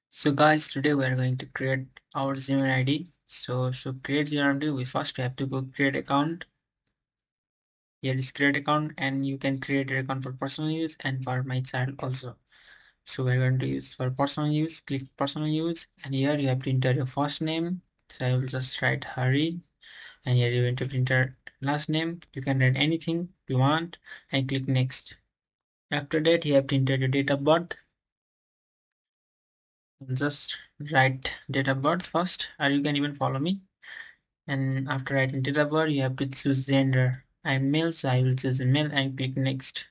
So guys, today we are going to create our Gmail ID. So create Gmail ID, we first have to go create account. Here is create account, and you can create an account for personal use and for my child also. So we're going to use for personal use, click personal use, and here you have to enter your first name. So I will just write Hari, and here you have to enter last name. You can write anything you want and click next. After that, you have to enter your date of birth. I'll just write date of birth first, or you can even follow me. And after writing date of birth, you have to choose gender. I'm male, so I will choose male and click next.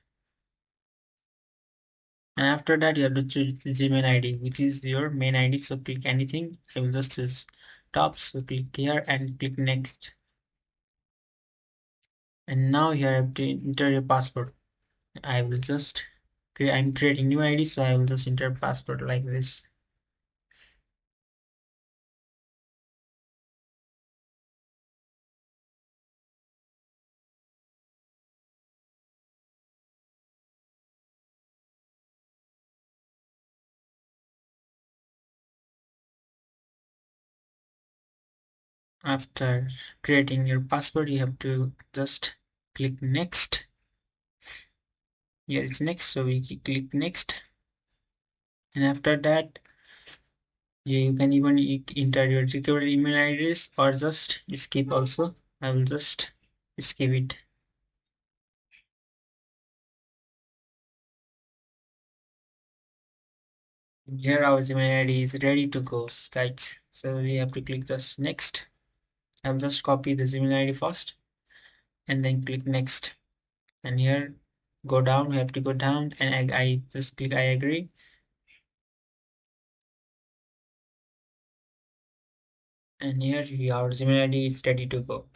And after that, you have to choose Gmail ID, which is your main ID. So click anything. I will just choose top. So click here and click next. And now you have to enter your password. I will just I'm creating new ID, so I will just enter password like this. After creating your password, you have to just click next. Here it's next, so we click next. And after that, yeah, you can even enter your recovery email address or just skip also. I will just skip it. Here our Gmail ID is ready to go, guys. So we have to click just next. I'll just copy the Gmail ID first and then click next. And here go down, we have to go down and I just click I agree. And here our Gmail ID is ready to go.